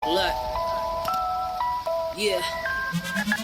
Look, yeah.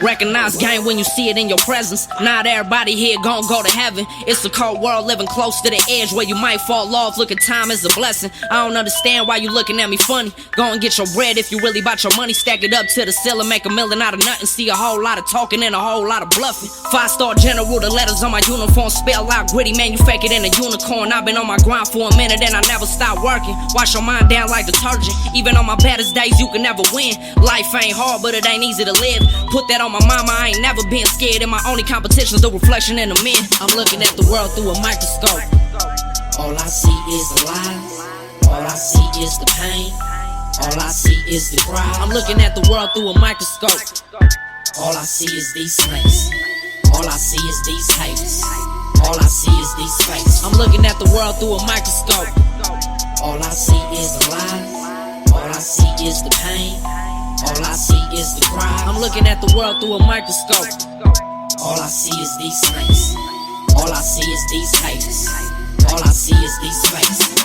Recognize game when you see it in your presence. Not everybody here gon' go to heaven. It's a cold world living close to the edge where you might fall off. Look at time as a blessing. I don't understand why you looking at me funny. Go and get your bread if you really bout your money. Stack it up to the ceiling, make $1 million out of nothing. See a whole lot of talking and a whole lot of bluffing. 5-star general, the letters on my uniform spell out gritty. Man, you fake it in a unicorn. I've been on my grind for a minute and I never stop working. Wash your mind down like detergent. Even on my baddest days, you can never win. Life ain't hard, but it ain't easy to live. Put that on my mama, I ain't never been scared. And my only competition's the reflection in the men. I'm looking at the world through a microscope. All I see is the lies. All I see is the pain. All I see is the cry. I'm looking at the world through a microscope. All I see is these snakes. All I see is these haters. All I see is these fakes. I'm looking at the world through a microscope. All I see is the lies. All I see is the pain. All I see is the cry. I'm looking at the world through a microscope. All I see is these snakes. All I see is these haters. All I see is these fakes.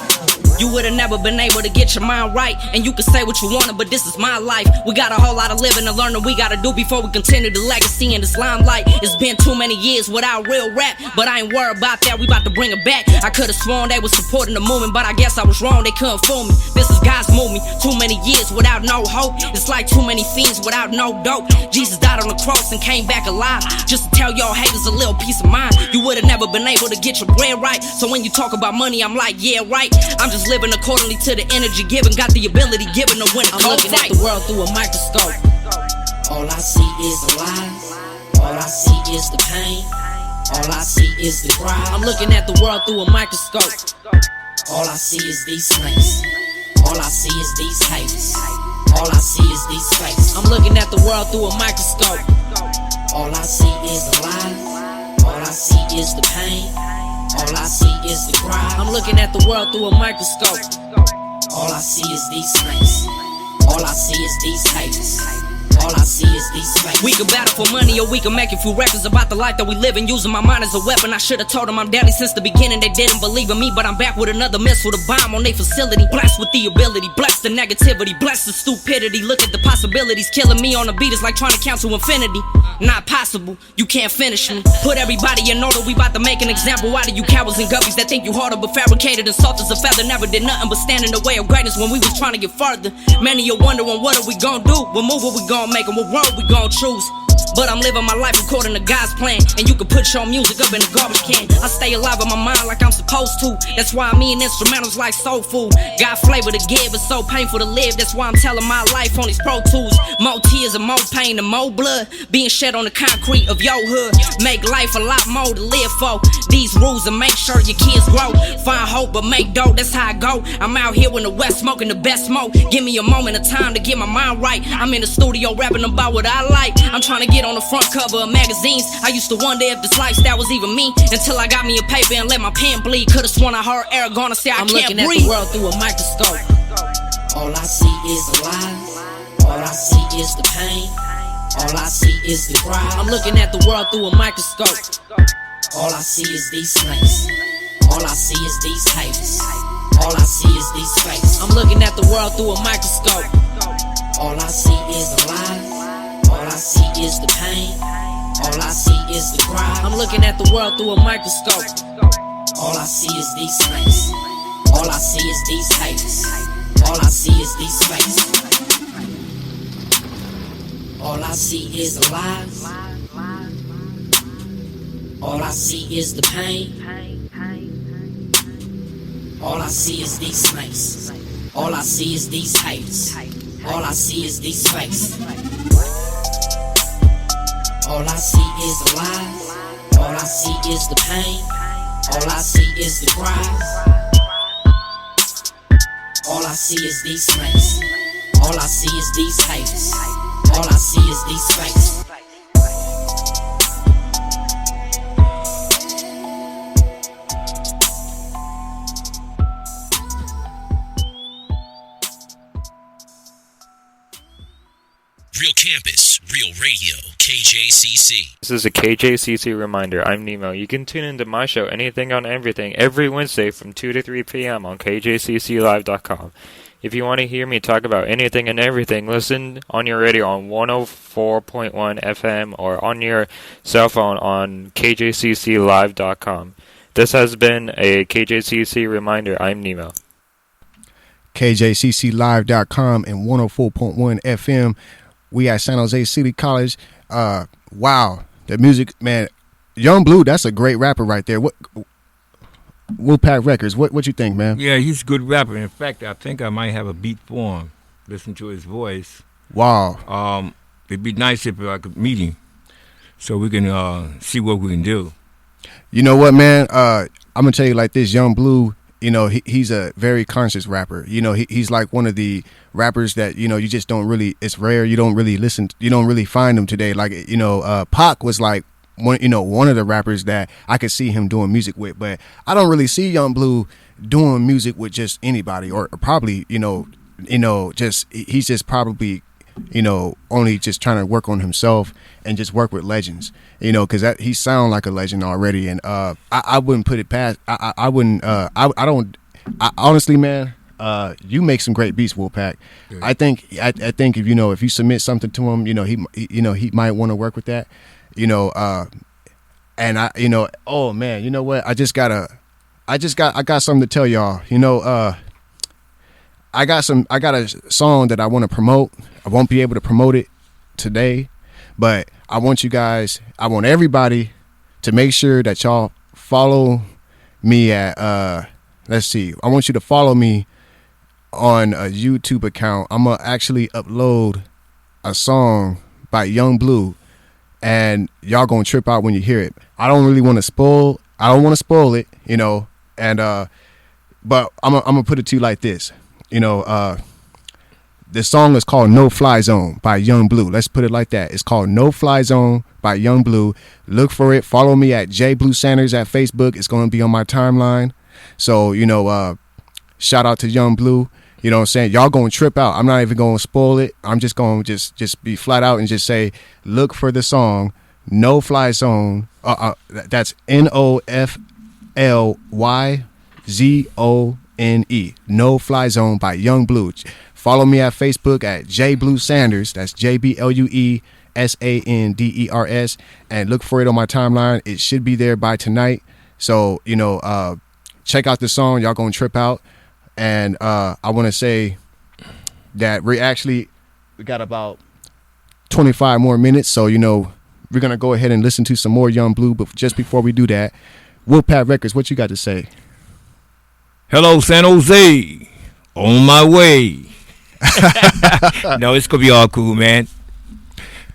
You would've never been able to get your mind right. And you can say what you wanted, but this is my life. We got a whole lot of living and learning we gotta do before we continue the legacy in this limelight. It's been too many years without real rap, but I ain't worried about that, we about to bring it back. I could've sworn they was supporting the movement, but I guess I was wrong, they couldn't fool me. This is God's movement, too many years without no hope. It's like too many fiends without no dope. Jesus died on the cross and came back alive, just to tell y'all haters a little peace of mind. You would've never been able to get your bread right, so when you talk about money, I'm like, yeah, right. I'm just living accordingly to the energy given, got the ability given to win a cold fight. I'm looking at the world through a microscope. All I see is the lies. All I see is the pain. All I see is the cry. I'm looking at the world through a microscope. All I see is these snakes. All I see is these haters. All I see is these fakes. I'm looking at the world through a microscope. All I see is the lies. All I see is the pain. All I see is the cry. I'm looking at the world through a microscope. All I see is these snakes. All I see is these haters. All I see is these fakes. We can battle for money or we can make a few records about the life that we live in, using my mind as a weapon. I should've told them I'm deadly since the beginning. They didn't believe in me, but I'm back with another missile, the bomb on their facility. Blessed with the ability, blessed the negativity, blessed the stupidity. Look at the possibilities, killing me on the beat is like trying to count to infinity. Not possible, you can't finish me. Put everybody in order, we about to make an example out of you cowards and guppies that think you harder but fabricated and soft as a feather. Never did nothing but stand in the way of greatness when we was trying to get further. Many are wondering what are we gonna do, what move are we gonna make and what road we gon' choose. But I'm living my life according to God's plan, and you can put your music up in the garbage can. I stay alive in my mind like I'm supposed to. That's why I'm eating instrumentals like soul food. Got flavor to give, it's so painful to live. That's why I'm telling my life on these Pro Tools. More tears and more pain and more blood being shed on the concrete of your hood. Make life a lot more to live for. These rules and make sure your kids grow. Find hope but make dough, that's how I go. I'm out here in the West smoking the best smoke. Give me a moment of time to get my mind right. I'm in the studio rapping about what I like. I'm trying to get on the front cover of magazines. I used to wonder if this lifestyle was even me, until I got me a paper and let my pen bleed. Could've sworn I heard Aragorn say I can't breathe. I'm looking at the world through a microscope. All I see is the lies. All I see is the pain. All I see is the cry. I'm looking at the world through a microscope. All I see is these snakes. All I see is these haters. All I see is these fakes. I'm looking at the world through a microscope. All I see is the lies. All I see is the pain. All I see is the cry. I'm looking at the world through a microscope. All I see is these snakes. All I see is these haters. All I see is these fakes. All I see is the lies. All I see is the pain. All I see is these snakes. All I see is these haters. All I see is these fakes. All I see is the lies. All I see is the pain. All I see is the cries. All I see is these snakes. All I see is these haters. All I see is these fakes. Real campus, real radio, KJCC. This is a KJCC reminder. I'm Nemo. You can tune into my show, Anything on Everything, every Wednesday from 2 to 3 p.m. on KJCClive.com. If you want to hear me talk about anything and everything, listen on your radio on 104.1 FM or on your cell phone on kjcclive.com. This has been a KJCC reminder. I'm Nemo. KJCClive.com and 104.1 FM. We at San Jose City College. Wow, the music, man. Young Blue, that's a great rapper right there. What Wolfpack Records, what you think, man? Yeah, he's a good rapper. In fact, I think I might have a beat for him. Listen to his voice. Wow. It'd be nice if I could meet him so we can see what we can do. You know what, man? I'm gonna tell you like this, Young Blue, you know, he's a very conscious rapper. You know, he's like one of the rappers that, you know, you just don't really, it's rare. You don't really listen, you don't really find them today. Like, you know, Pac was like one of the rappers that I could see him doing music with, but I don't really see Young Blue doing music with just anybody, or probably, you know, just, he's just probably, you know, only just trying to work on himself and just work with legends, you know, because he sound like a legend already. And I wouldn't put it past, I wouldn't, honestly, man, you make some great beats, Wolfpack. Yeah. I think if, you know, if you submit something to him, you know, he might want to work with that, you know, and you know, oh man, you know what? I got something to tell y'all, you know, I got a song that I want to promote. I won't be able to promote it today, but I want everybody to make sure that y'all follow me at, let's see, I want you to follow me on a YouTube account. I'm going to actually upload a song by Young Blue, and y'all going to trip out when you hear it. I don't want to spoil it, you know, and, but I'm going to put it to you like this. You know, this song is called No Fly Zone by Young Blue. Let's put it like that. It's called No Fly Zone by Young Blue. Look for it. Follow me at JBlue Sanders at Facebook. It's going to be on my timeline. So, you know, shout out to Young Blue. You know what I'm saying? Y'all going to trip out. I'm not even going to spoil it. I'm just going to just be flat out and just say, look for the song No Fly Zone. That's NOFLYZONE. No Fly Zone by Young Blue. Follow me at Facebook at JBlue Sanders. That's JBLUE SANDERS, and look for it on my timeline. It should be there by tonight. So, you know, check out the song. Y'all gonna trip out. And I want to say that we got about 25 more minutes. So, you know, we're gonna go ahead and listen to some more Young Blue. But just before we do that, Wolfpack Records, what you got to say? Hello, San Jose. On my way. No, it's going to be all cool, man.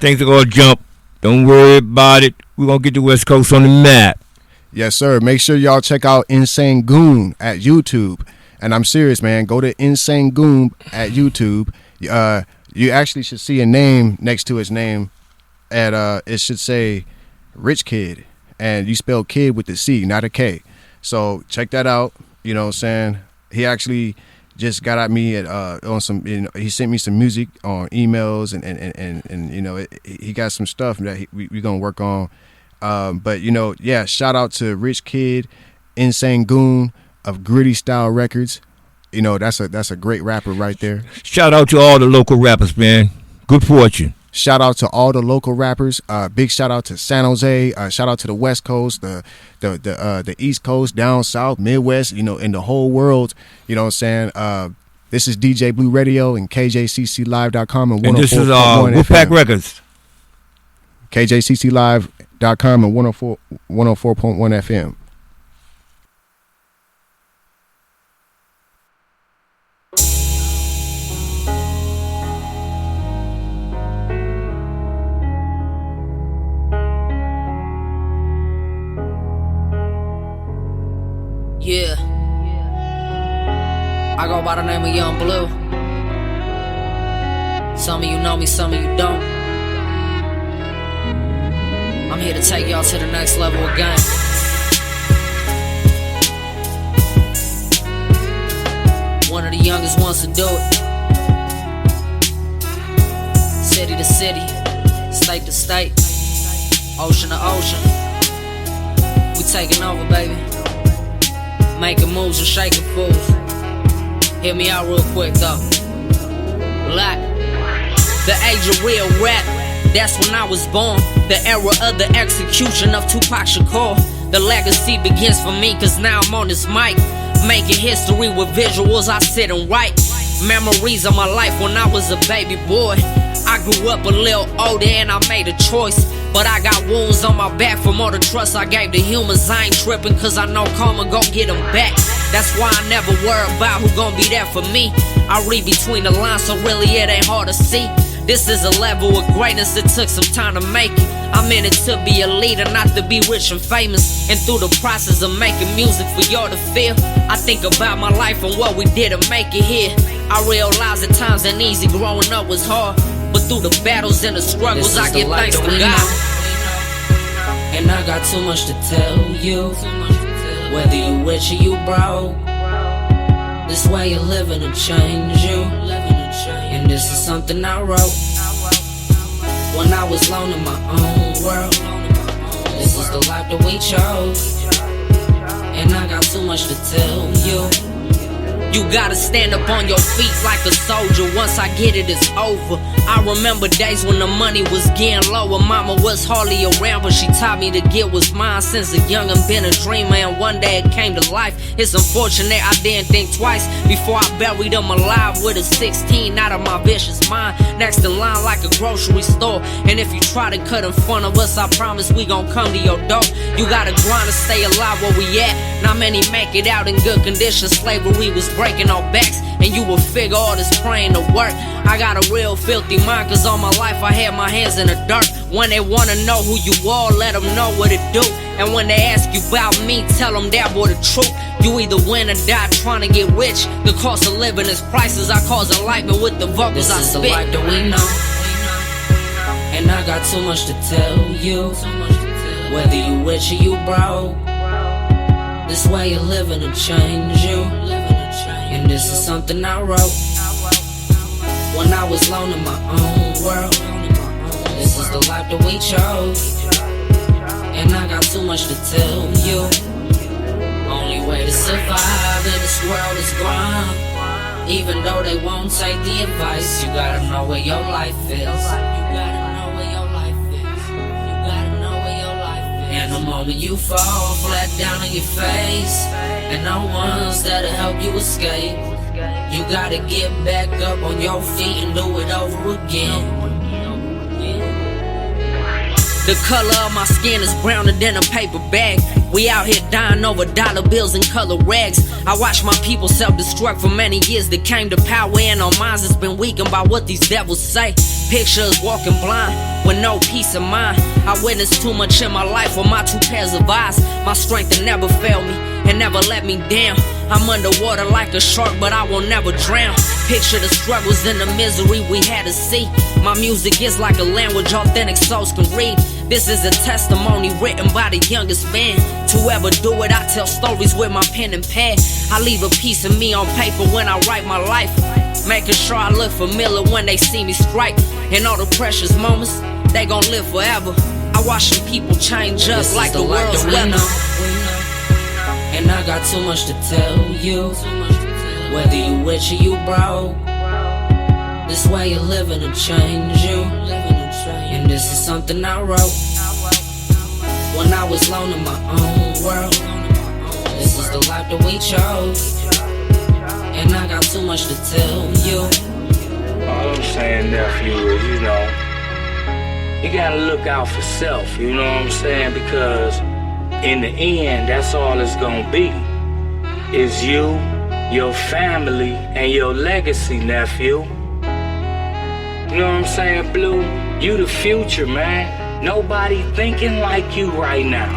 Things are going to jump. Don't worry about it. We're going to get the West Coast on the map. Yes, sir. Make sure y'all check out Insane Goon at YouTube. And I'm serious, man. Go to Insane Goon at YouTube. You actually should see a name next to his name. And it should say Rich Kid. And you spell kid with the C, not a K. So check that out. You know what I'm saying? He actually just got at me at on some, you know, he sent me some music on emails and you know, he got some stuff that we gonna work on. But you know, yeah, shout out to Rich Kid, Insane Goon of Gritty Style Records. You know, that's a great rapper right there. Shout out to all the local rappers, man. Good fortune. Shout out to all the local rappers. Big shout out to San Jose. Shout out to the West Coast, the East Coast, down South, Midwest, you know, in the whole world. You know what I'm saying? This is DJ Blue Radio and KJCClive.com and 104.1 And this is Wolfpack Records. KJCClive.com and 104.1 FM. Yeah, I go by the name of Young Blue. Some of you know me, some of you don't. I'm here to take y'all to the next level again. One of the youngest ones to do it. City to city, state to state, ocean to ocean. We taking over, baby. Making moves and shaking fools. Hear me out real quick though. Black. The age of real rap, that's when I was born. The era of the execution of Tupac Shakur. The legacy begins for me, cause now I'm on this mic, making history with visuals I sit and write. Memories of my life when I was a baby boy. I grew up a little older and I made a choice, but I got wounds on my back from all the trust I gave to humans. I ain't tripping, cause I know karma gon' get them back. That's why I never worry about who gon' be there for me. I read between the lines, so really it ain't hard to see. This is a level of greatness that took some time to make it. I'm in it to be a leader, not to be rich and famous. And through the process of making music for y'all to feel, I think about my life and what we did to make it here. I realize at times ain't easy, growing up was hard, but through the battles and the struggles, I give thanks to God. And I got too much to tell you, whether you rich or you broke. This way you're living to change you, and this is something I wrote when I was alone in my own world. This is the life that we chose, and I got too much to tell you. You gotta stand up on your feet like a soldier. Once I get it, it's over. I remember days when the money was getting lower. Mama was hardly around, but she taught me to get what's mine. Since a young and been a dreamer, and one day it came to life. It's unfortunate I didn't think twice before I buried them alive with a 16 out of my vicious mind. Next in line like a grocery store, and if you try to cut in front of us, I promise we gon' come to your door. You gotta grind to stay alive where we at. Not many make it out in good condition. Slavery was breaking our backs, and you will figure all this praying to work. I got a real filthy mind, cause all my life I had my hands in the dirt. When they wanna know who you are, let them know what it do. And when they ask you about me, tell them that boy the truth. You either win or die trying to get rich. The cost of living is prices. I cause enlightenment with the vocals I spit. This is the life that we know, and I got too much to tell you, whether you rich or you broke. This way you're living to change you, and this is something I wrote when I was alone in my own world. This is the life that we chose, and I got too much to tell you. Only way to survive in this world is grind. Even though they won't take the advice, you gotta know where your life is. You gotta know where your life is. You gotta know where your life is. And the moment you fall flat down on your face, and no one's there to help you escape, you gotta get back up on your feet and do it over again. The color of my skin is browner than a paper bag. We out here dying over dollar bills and color rags. I watch my people self-destruct for many years that came to power, and our minds has been weakened by what these devils say. Pictures walking blind with no peace of mind. I witnessed too much in my life with my two pairs of eyes. My strength will never fail me and never let me down. I'm underwater like a shark, but I will never drown. Picture the struggles and the misery we had to see. My music is like a language authentic souls can read. This is a testimony written by the youngest man to ever do it. I tell stories with my pen and pad. I leave a piece of me on paper when I write my life, making sure I look familiar when they see me strike. And all the precious moments, they gon' live forever. I watch them people change us like the world's weather. And I got too much to tell you, whether you rich or you broke. This way you're living to change you, and this is something I wrote when I was alone in my own world. This is the life that we chose, and I got too much to tell you. All I'm saying, nephew, is, you gotta look out for self, you know what I'm saying? Because in the end, that's all it's gonna be, is you, your family, and your legacy, nephew. You know what I'm saying, Blue? You the future, man. Nobody thinking like you right now.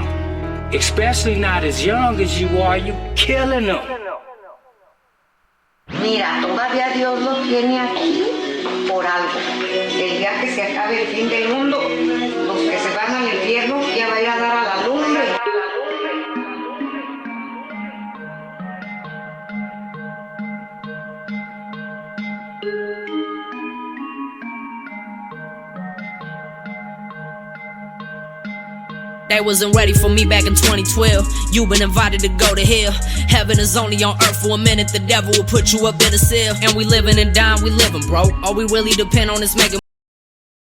Especially not as young as you are. You killing them. Mira, todavía Dios lo tiene aquí por algo. El día que se acabe el fin del mundo, los que se van al infierno ya va a ir a dar a la lumbre. They wasn't ready for me back in 2012. You been invited to go to hell. Heaven is only on earth for a minute. The devil will put you up in a cell. And we living and dying, we living, bro. All we really depend on is making